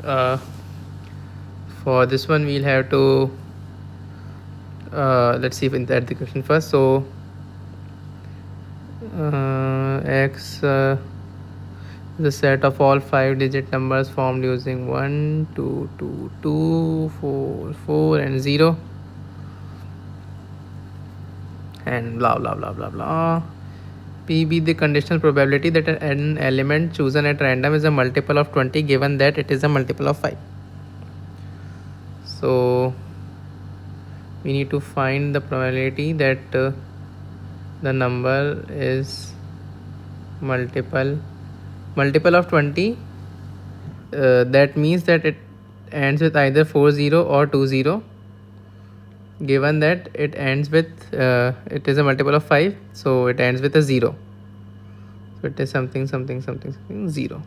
uh, for this one we'll have to let's see if in that the question first. So x the set of all 5-digit numbers formed using 1 2 2 2 4 4 and 0 and blah blah blah blah blah. P be the conditional probability that an element chosen at random is a multiple of 20 given that it is a multiple of 5. So we need to find the probability that the number is multiple of 20. That means that it ends with either 40 or 20, given that it ends with it is a multiple of 5, so it ends with a 0. So it is something something something something 0.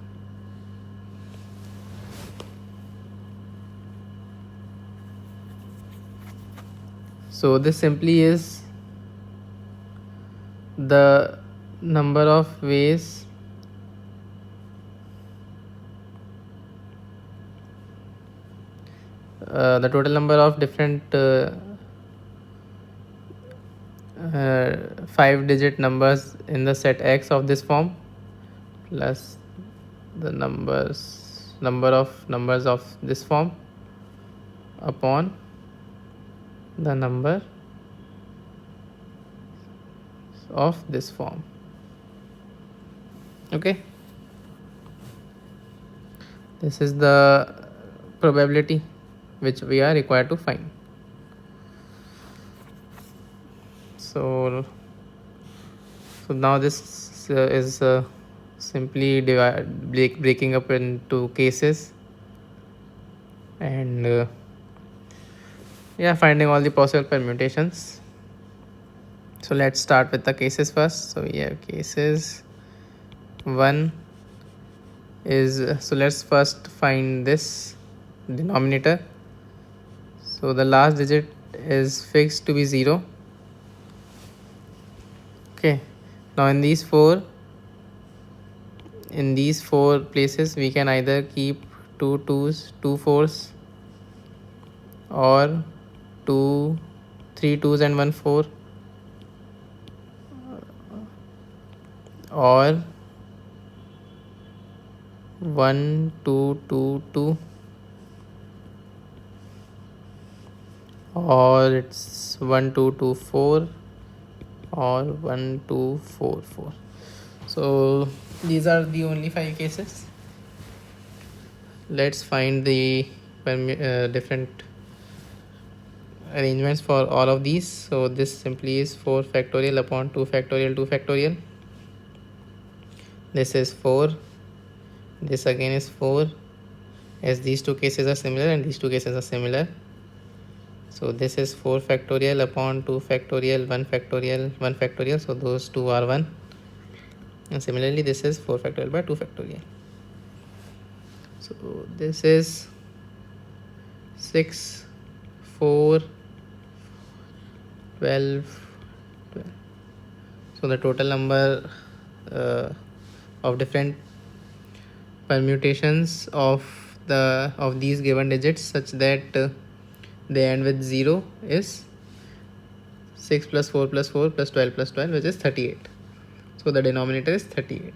So this simply is the number of ways the total number of different 5-digit numbers in the set X of this form plus the number of numbers of this form upon the number of this form. Okay, this is the probability which we are required to find. So now this is simply breaking up into cases and finding all the possible permutations. So let's start with the cases first. So we have cases. One is, so let's first find this denominator. So the last digit is fixed to be 0. Okay, now in these four places we can either keep 2 2s, 2 4s, or 3 2s and 1 4, or 1 2 2 2, or it's 1 2 2 4, or 1 2 4 4. So these are the only 5 cases. Let's find the different arrangements for all of these. So this simply is 4 factorial upon 2 factorial 2 factorial. This is 4, this again is 4, as these two cases are similar and these two cases are similar. So this is 4 factorial upon 2 factorial 1 factorial 1 factorial, so those two are 1, and similarly this is 4 factorial by 2 factorial. So this is 6 4 12 12. So the total number of different permutations of these given digits such that they end with 0 is 6 plus 4 plus 4 plus 12 plus 12, which is 38. So the denominator is 38.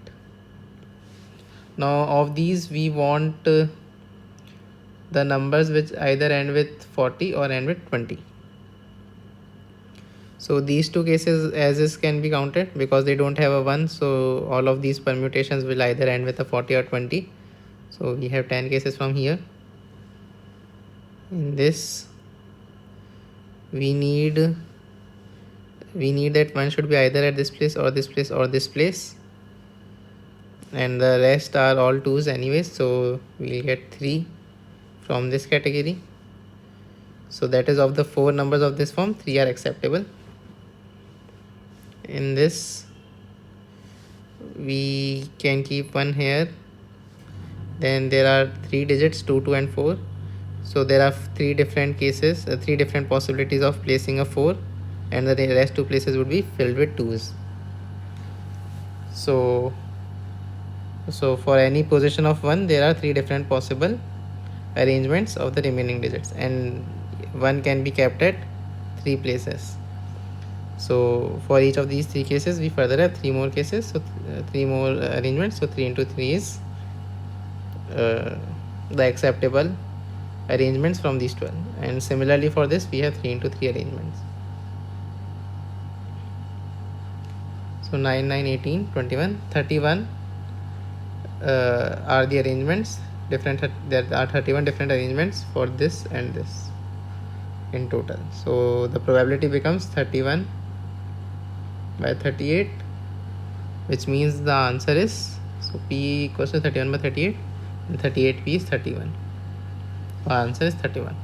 Now of these we want the numbers which either end with 40 or end with 20. So these two cases as is can be counted because they don't have a 1. So all of these permutations will either end with a 40 or 20. So we have 10 cases from here. In this we need that one should be either at this place or this place or this place, and the rest are all 2s anyways, so we'll get 3 from this category. So that is, of the 4 numbers of this form, 3 are acceptable. In this we can keep 1 here. Then there are 3 digits, 2 2 and 4. So there are 3 different cases, 3 different possibilities of placing a 4, and the rest 2 places would be filled with 2s. So for any position of 1 there are 3 different possible arrangements of the remaining digits, and 1 can be kept at 3 places. So for each of these 3 cases we further have 3 more cases, so 3 more arrangements. So 3 into 3 is the acceptable arrangements from these 12, and similarly for this we have 3 into 3 arrangements. So 9, 9, 18, 21, 31 are the arrangements. There are 31 different arrangements for this and this in total. So the probability becomes 31 by 38, which means the answer is, so P equals to 31 by 38, and 38P is 31. Our answer is 31.